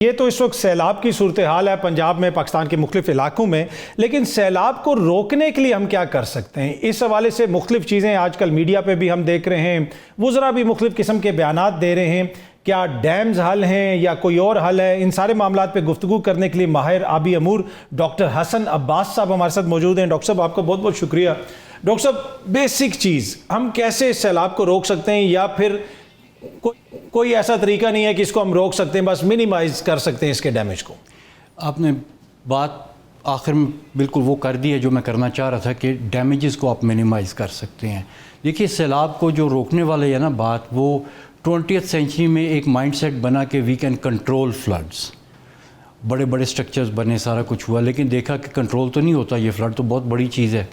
یہ تو اس وقت سیلاب کی صورتحال ہے پنجاب میں، پاکستان کے مختلف علاقوں میں، لیکن سیلاب کو روکنے کے لیے ہم کیا کر سکتے ہیں؟ اس حوالے سے مختلف چیزیں آج کل میڈیا پہ بھی ہم دیکھ رہے ہیں، وزراء بھی مختلف قسم کے بیانات دے رہے ہیں۔ کیا ڈیمز حل ہیں یا کوئی اور حل ہے؟ ان سارے معاملات پہ گفتگو کرنے کے لیے ماہر آبی امور ڈاکٹر حسن عباس صاحب ہمارے ساتھ موجود ہیں۔ ڈاکٹر صاحب آپ کا بہت بہت شکریہ۔ ڈاکٹر صاحب، بیسک چیز ہم کیسے سیلاب کو روک سکتے ہیں، یا پھر کوئی ایسا طریقہ نہیں ہے کہ اس کو ہم روک سکتے ہیں، بس منیمائز کر سکتے ہیں اس کے ڈیمیج کو؟ آپ نے بات آخر میں بالکل وہ کر دی ہے جو میں کرنا چاہ رہا تھا کہ ڈیمیجز کو آپ منیمائز کر سکتے ہیں۔ دیکھیے، سیلاب کو جو روکنے والے ہے نا بات، وہ 20th سینچری میں ایک مائنڈ سیٹ بنا کہ وی کین کنٹرول فلڈز، بڑے بڑے سٹرکچرز بنے، سارا کچھ ہوا، لیکن دیکھا کہ کنٹرول تو نہیں ہوتا، یہ فلڈ تو بہت بڑی چیز ہے۔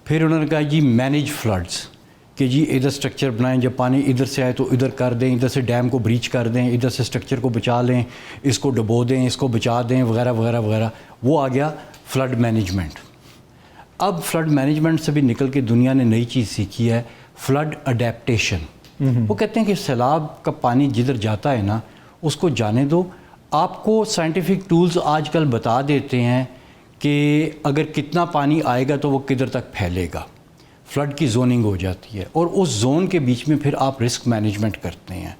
پھر انہوں نے کہا جی مینیج فلڈز، کہ جی ادھر سٹرکچر بنائیں، جب پانی ادھر سے آئے تو ادھر کر دیں، ادھر سے ڈیم کو بریچ کر دیں، ادھر سے سٹرکچر کو بچا لیں، اس کو ڈبو دیں، اس کو بچا دیں، وغیرہ وغیرہ وغیرہ۔ وہ آ گیا فلڈ مینجمنٹ۔ اب فلڈ مینجمنٹ سے بھی نکل کے دنیا نے نئی چیز سیکھی ہے، فلڈ اڈیپٹیشن۔ وہ کہتے ہیں کہ سیلاب کا پانی جدھر جاتا ہے نا اس کو جانے دو۔ آپ کو سائنٹیفک ٹولز آج کل بتا دیتے ہیں کہ اگر کتنا پانی آئے گا تو وہ کدھر تک پھیلے گا، فلڈ کی زوننگ ہو جاتی ہے، اور اس زون کے بیچ میں پھر آپ رسک مینجمنٹ کرتے ہیں،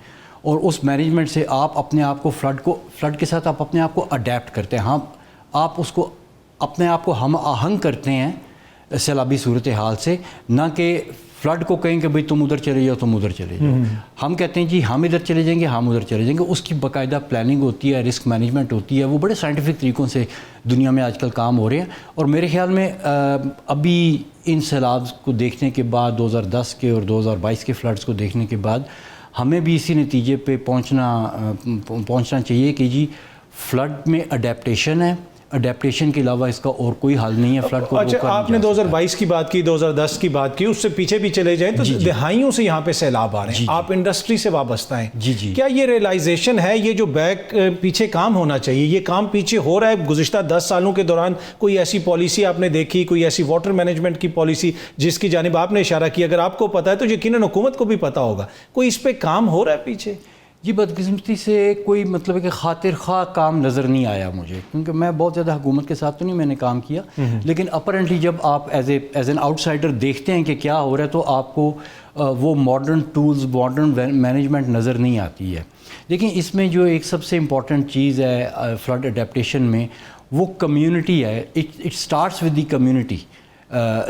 اور اس مینجمنٹ سے آپ اپنے آپ کو فلڈ کے ساتھ آپ اپنے آپ کو اڈیپٹ کرتے ہیں۔ ہاں، آپ اس کو اپنے آپ کو ہم آہنگ کرتے ہیں سیلابی صورتحال سے، نہ کہ فلڈ کو کہیں کہ بھئی تم ادھر چلے جاؤ، تم ادھر چلے جاؤ۔ ہم کہتے ہیں جی ہم ادھر چلے جائیں گے، ہم ادھر چلے جائیں گے۔ اس کی باقاعدہ پلاننگ ہوتی ہے، رسک مینجمنٹ ہوتی ہے، وہ بڑے سائنٹیفک طریقوں سے دنیا میں آج کل کام ہو رہے ہیں۔ اور میرے خیال میں ابھی ان سیلاب کو دیکھنے کے بعد، 2010 کے اور 2022 کے فلڈز کو دیکھنے کے بعد، ہمیں بھی اسی نتیجے پہ پہنچنا چاہیے کہ جی فلڈ میں اڈیپٹیشن ہے، اڈیپٹیشن کے علاوہ اس کا اور کوئی حل نہیں ہے فلڈ کو۔ اچھا، آپ نے 2022 کی بات کی، 2010 کی بات کی، اس سے پیچھے بھی چلے جائیں تو دہائیوں سے یہاں پہ سیلاب آ رہے ہیں، آپ انڈسٹری سے وابستہ ہیں۔ کیا یہ ریلائزیشن ہے، یہ جو پیچھے کام ہونا چاہیے، یہ کام پیچھے ہو رہا ہے؟ گزشتہ 10 سالوں کے دوران کوئی ایسی پالیسی آپ نے دیکھی، کوئی ایسی واٹر مینجمنٹ کی پالیسی جس کی جانب آپ نے اشارہ کیا؟ اگر آپ کو پتہ ہے تو یقیناً حکومت کو بھی پتہ ہوگا، کوئی اس پہ کام ہو رہا ہے پیچھے؟ جی، بدقسمتی سے کوئی مطلب ہے کہ خاطر خواہ کام نظر نہیں آیا مجھے، کیونکہ میں بہت زیادہ حکومت کے ساتھ تو نہیں میں نے کام کیا، لیکن اپرنٹلی جب آپ ایز این آؤٹ سائڈر دیکھتے ہیں کہ کیا ہو رہا ہے تو آپ کو وہ ماڈرن ٹولز، ماڈرن مینجمنٹ نظر نہیں آتی ہے۔ لیکن اس میں جو ایک سب سے امپورٹنٹ چیز ہے فلڈ اڈیپٹیشن میں، وہ کمیونٹی ہے۔ It starts with the community,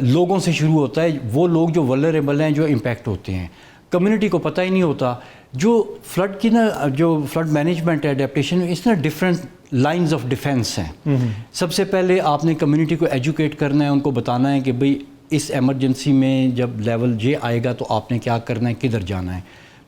لوگوں سے شروع ہوتا ہے، وہ لوگ جو ولنریبل ہیں، جو امپیکٹ ہوتے ہیں۔ کمیونٹی کو پتہ ہی نہیں ہوتا۔ جو فلڈ کی جو فلڈ مینجمنٹ ہے، اڈیپٹیشن، اس میں ڈفرینٹ لائنز آف ڈیفینس ہیں۔ سب سے پہلے آپ نے کمیونٹی کو ایجوکیٹ کرنا ہے، ان کو بتانا ہے کہ بھئی اس ایمرجنسی میں جب لیول یہ آئے گا تو آپ نے کیا کرنا ہے، کدھر جانا ہے۔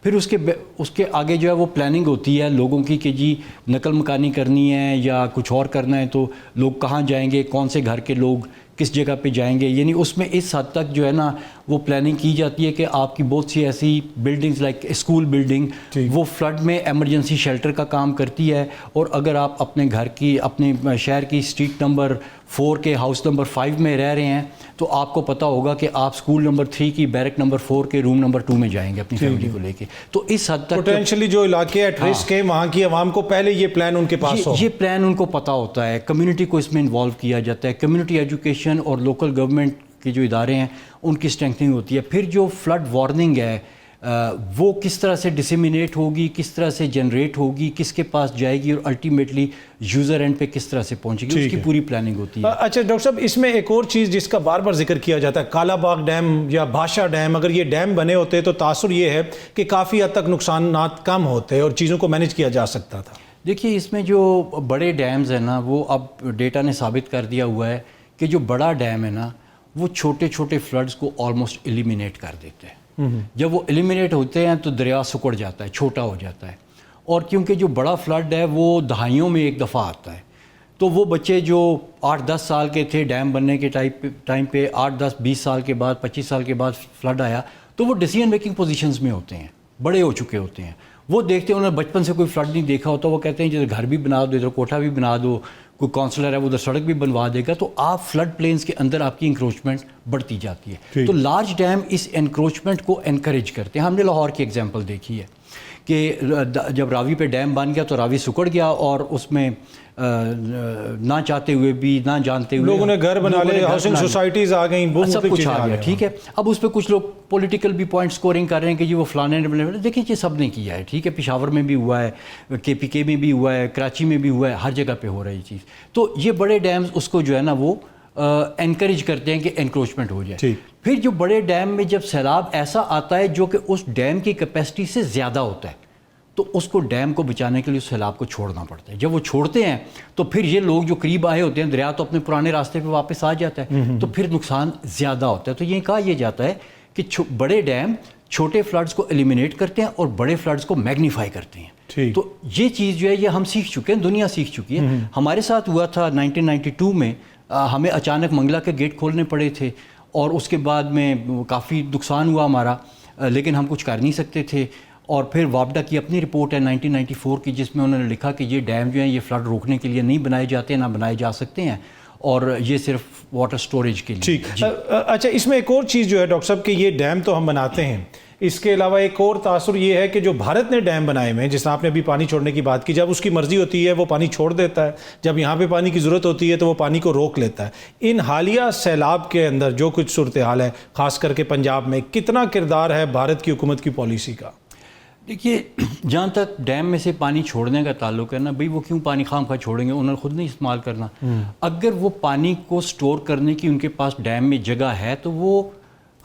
پھر اس کے آگے جو ہے وہ پلاننگ ہوتی ہے لوگوں کی کہ جی نقل مکانی کرنی ہے یا کچھ اور کرنا ہے تو لوگ کہاں جائیں گے، کون سے گھر کے لوگ کس جگہ پہ جائیں گے۔ یعنی اس میں اس حد تک جو ہے نا وہ پلاننگ کی جاتی ہے کہ آپ کی بہت سی ایسی بلڈنگز لائک اسکول بلڈنگ، وہ فلڈ میں ایمرجنسی شیلٹر کا کام کرتی ہے۔ اور اگر آپ اپنے گھر کی، اپنے شہر کی اسٹریٹ نمبر 4 کے ہاؤس نمبر 5 میں رہ رہے ہیں تو آپ کو پتہ ہوگا کہ آپ اسکول نمبر 3 کی بیرک نمبر 4 کے روم نمبر 2 میں جائیں گے اپنی فیملی کو لے کے۔ تو اس حد تک پوٹینشلی جو علاقے ایٹ رسک ہیں وہاں کی عوام کو پہلے یہ پلان ان کے پاس ہو، یہ پلان ان کو پتہ ہوتا ہے۔ کمیونٹی کو اس میں انوالو کیا جاتا ہے، کمیونٹی ایجوکیشن اور لوکل گورنمنٹ کے جو ادارے ہیں ان کی اسٹرینتھنگ ہوتی ہے۔ پھر جو فلڈ وارننگ ہے وہ کس طرح سے ڈسیمینیٹ ہوگی، کس طرح سے جنریٹ ہوگی، کس کے پاس جائے گی، اور الٹیمیٹلی یوزر اینڈ پہ کس طرح سے پہنچے گی، اس کی پوری پلاننگ ہوتی ہے۔ اچھا ڈاکٹر صاحب، اس میں ایک اور چیز جس کا بار بار ذکر کیا جاتا ہے، کالا باغ ڈیم یا بھاشا ڈیم، اگر یہ ڈیم بنے ہوتے تو تاثر یہ ہے کہ کافی حد تک نقصانات کم ہوتے اور چیزوں کو مینیج کیا جا سکتا تھا۔ دیکھیے، اس میں جو بڑے ڈیمز ہیں نا، وہ اب ڈیٹا نے ثابت کر دیا ہوا ہے کہ جو بڑا ڈیم ہے نا وہ چھوٹے چھوٹے فلڈز کو آلموسٹ ایلیمینیٹ کر دیتے ہیں۔ جب وہ ایلیمینیٹ ہوتے ہیں تو دریا سکڑ جاتا ہے، چھوٹا ہو جاتا ہے۔ اور کیونکہ جو بڑا فلڈ ہے وہ دہائیوں میں ایک دفعہ آتا ہے، تو وہ بچے جو 8-10 سال کے تھے ڈیم بننے کے ٹائم پہ، 8-10-20 سال کے بعد، 25 سال کے بعد فلڈ آیا تو وہ ڈیسیژن میکنگ پوزیشنز میں ہوتے ہیں، بڑے ہو چکے ہوتے ہیں۔ وہ دیکھتے ہیں، انہوں نے بچپن سے کوئی فلڈ نہیں دیکھا ہوتا، وہ کہتے ہیں جیسے گھر بھی بنا دو، ادھر کوٹھا بھی بنا دو، کوئی کونسلر ہے وہ ادھر سڑک بھی بنوا دے گا، تو آپ فلڈ پلینز کے اندر آپ کی انکروچمنٹ بڑھتی جاتی ہے۔ تو لارج ڈیم اس انکروچمنٹ کو انکریج کرتے ہیں۔ ہم نے لاہور کی ایگزامپل دیکھی ہے کہ جب راوی پہ ڈیم بن گیا تو راوی سکڑ گیا اور اس میں نہ چاہتے ہوئے بھی نہ جانتے ہوئے لوگوں نے گھر بنا لے, ہاؤسنگ سوسائٹیز آ گئیں, سب کچھ آ گیا, ٹھیک ہے. اب اس پہ کچھ لوگ پولیٹیکل بھی پوائنٹ سکورنگ کر رہے ہیں کہ جی وہ فلانے نے, دیکھیں یہ سب نے کیا ہے, ٹھیک ہے. پشاور میں بھی ہوا ہے, KPK میں بھی ہوا ہے, کراچی میں بھی ہوا ہے, ہر جگہ پہ ہو رہا ہے یہ چیز. تو یہ بڑے ڈیمز اس کو جو ہے نا وہ انکریج کرتے ہیں کہ انکروچمنٹ ہو جائے. پھر جو بڑے ڈیم میں جب سیلاب ایسا آتا ہے جو کہ اس ڈیم کی کیپیسٹی سے زیادہ ہوتا ہے تو اس کو ڈیم کو بچانے کے لیے اس سیلاب کو چھوڑنا پڑتا ہے. جب وہ چھوڑتے ہیں تو پھر یہ لوگ جو قریب آئے ہوتے ہیں, دریا تو اپنے پرانے راستے پہ واپس آ جاتا ہے, تو پھر نقصان زیادہ ہوتا ہے. تو یہ کہا یہ جاتا ہے کہ بڑے ڈیم چھوٹے فلڈز کو ایلیمینیٹ کرتے ہیں اور بڑے فلڈز کو میگنیفائی کرتے ہیں. تو یہ چیز جو ہے یہ ہم سیکھ چکے ہیں, دنیا سیکھ چکی ہے. ہمارے ساتھ ہوا تھا 1992 میں, ہمیں اچانک منگلا کے گیٹ کھولنے پڑے تھے اور اس کے بعد میں کافی نقصان ہوا ہمارا, لیکن ہم کچھ کر نہیں سکتے تھے. اور پھر وابڈا کی اپنی رپورٹ ہے 1994 کی, جس میں انہوں نے لکھا کہ یہ ڈیم جو ہیں یہ فلڈ روکنے کے لیے نہیں بنائے جاتے, نہ بنائے جا سکتے ہیں, اور یہ صرف واٹر سٹوریج کے لیے. ٹھیک. اچھا, اس میں ایک اور چیز جو ہے ڈاکٹر صاحب کہ یہ ڈیم تو ہم بناتے ہیں, اس کے علاوہ ایک اور تاثر یہ ہے کہ جو بھارت نے ڈیم بنائے ہوئے ہیں, جس طرح آپ نے ابھی پانی چھوڑنے کی بات کی, جب اس کی مرضی ہوتی ہے وہ پانی چھوڑ دیتا ہے, جب یہاں پہ پانی کی ضرورت ہوتی ہے تو وہ پانی کو روک لیتا ہے. ان حالیہ سیلاب کے اندر جو کچھ صورتحال ہے خاص کر کے پنجاب میں, کتنا کردار ہے بھارت کی حکومت کی پالیسی کا؟ دیکھیے, جہاں تک ڈیم میں سے پانی چھوڑنے کا تعلق ہے نا, بھئی وہ کیوں پانی خام خواہ چھوڑیں گے, انہوں نے خود نہیں استعمال کرنا. اگر وہ پانی کو سٹور کرنے کی ان کے پاس ڈیم میں جگہ ہے تو وہ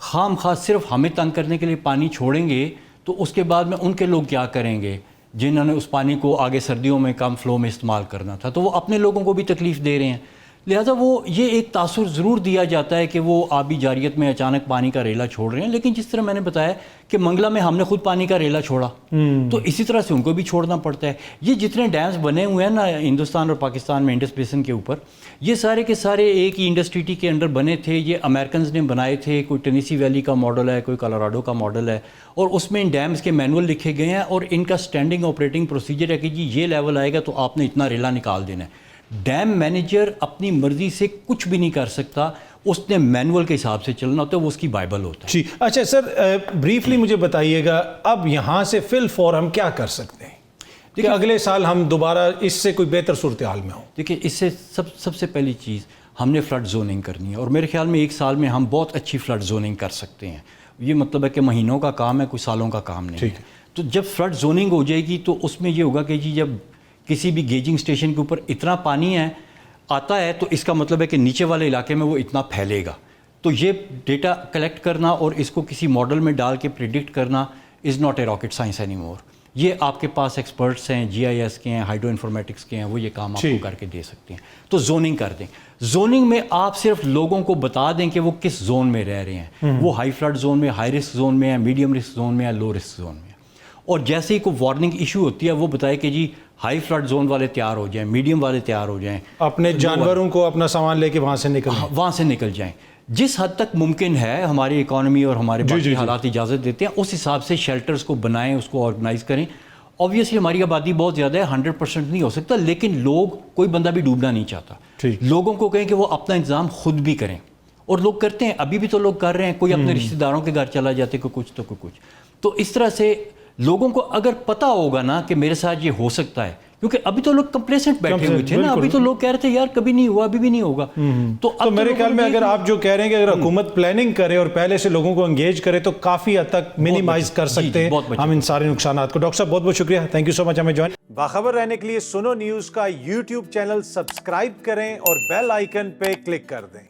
خام خواہ صرف ہمیں تنگ کرنے کے لیے پانی چھوڑیں گے, تو اس کے بعد میں ان کے لوگ کیا کریں گے جنہوں نے اس پانی کو آگے سردیوں میں کم فلو میں استعمال کرنا تھا, تو وہ اپنے لوگوں کو بھی تکلیف دے رہے ہیں. لہذا وہ یہ ایک تاثر ضرور دیا جاتا ہے کہ وہ آبی جاریت میں اچانک پانی کا ریلا چھوڑ رہے ہیں, لیکن جس طرح میں نے بتایا کہ منگلا میں ہم نے خود پانی کا ریلا چھوڑا, تو اسی طرح سے ان کو بھی چھوڑنا پڑتا ہے. یہ جتنے ڈیمز بنے ہوئے ہیں نا ہندوستان اور پاکستان میں انڈس بیسن کے اوپر, یہ سارے کے سارے ایک ہی انڈسٹریٹی کے انڈر بنے تھے. یہ امریکنز نے بنائے تھے, کوئی ٹینیسی ویلی کا ماڈل ہے, کوئی کولوراڈو کا ماڈل ہے, اور اس میں ان ڈیمز کے مینول لکھے گئے ہیں اور ان کا اسٹینڈنگ آپریٹنگ پروسیجر ہے کہ جی یہ لیول آئے گا تو آپ نے اتنا ریلا نکال دینا ہے. ڈیم مینیجر اپنی مرضی سے کچھ بھی نہیں کر سکتا, اس نے مینول کے حساب سے چلنا ہوتا ہے, وہ اس کی بائبل ہوتا ہے. جی اچھا سر, بریفلی مجھے بتائیے گا اب یہاں سے فی الفور ہم کیا کر سکتے ہیں کہ اگلے سال ہم دوبارہ اس سے کوئی بہتر صورتحال میں ہوں؟ دیکھیں, اس سے سب سے پہلی چیز ہم نے فلڈ زوننگ کرنی ہے, اور میرے خیال میں ایک سال میں ہم بہت اچھی فلڈ زوننگ کر سکتے ہیں. یہ مطلب ہے کہ مہینوں کا کام ہے, کوئی سالوں کا کام نہیں ہے. تو جب فلڈ زوننگ ہو جائے گی تو اس میں یہ ہوگا کہ جی جب کسی بھی گیجنگ اسٹیشن کے اوپر اتنا پانی آتا ہے تو اس کا مطلب ہے کہ نیچے والے علاقے میں وہ اتنا پھیلے گا. تو یہ ڈیٹا کلیکٹ کرنا اور اس کو کسی ماڈل میں ڈال کے پریڈکٹ کرنا is not a rocket science any more. یہ آپ کے پاس ایکسپرٹس ہیں, GIS کے ہیں, ہائیڈرو انفارمیٹکس کے ہیں, وہ یہ کام آپ کو کر کے دے سکتے ہیں. تو زوننگ کر دیں. زوننگ میں آپ صرف لوگوں کو بتا دیں کہ وہ کس زون میں رہ رہے ہیں, وہ ہائی فلڈ زون میں, ہائی رسک زون میں ہے, میڈیم رسک زون میں ہے, لو رسک زون میں ہے. اور جیسے ہی کوئی وارننگ ایشو ہوتی ہے وہ بتائے کہ جی ہائی فلڈ زون والے تیار ہو جائیں, میڈیم والے تیار ہو جائیں, اپنے جانوروں کو اپنا سامان لے کے وہاں سے نکل جائیں. جس حد تک ممکن ہے ہماری اکانومی اور ہمارے باقی حالات اجازت دیتے ہیں, اس حساب سے شیلٹرز کو بنائیں, اس کو آرگنائز کریں. اوبویسلی ہماری آبادی بہت زیادہ ہے, 100% نہیں ہو سکتا, لیکن لوگ, کوئی بندہ بھی ڈوبنا نہیں چاہتا. لوگوں کو کہیں کہ وہ اپنا انتظام خود بھی کریں, اور لوگ کرتے ہیں, ابھی بھی تو لوگ کر رہے ہیں. کوئی اپنے رشتہ داروں کے گھر چلا جاتے, کوئی کچھ تو کوئی کچھ. تو اس طرح سے لوگوں کو اگر پتہ ہوگا نا کہ میرے ساتھ یہ ہو سکتا ہے, کیونکہ ابھی تو لوگ کمپلیسنٹ بیٹھے ہوئے تھے نا, ابھی تو لوگ کہہ رہے تھے یار کبھی نہیں ہوا, ابھی بھی نہیں ہوگا. تو میرے خیال میں اگر آپ جو کہہ رہے ہیں کہ اگر حکومت پلاننگ کرے اور پہلے سے لوگوں کو انگیج کرے تو کافی حد تک منیمائز کر سکتے ہیں ہم ان سارے نقصانات کو. ڈاکٹر صاحب بہت بہت شکریہ, تھینک یو سو مچ ہمیں جوائن. باخبر رہنے کے لیے سنو نیوز کا YouTube چینل سبسکرائب کریں اور بیل آئیکن پہ کلک کر دیں.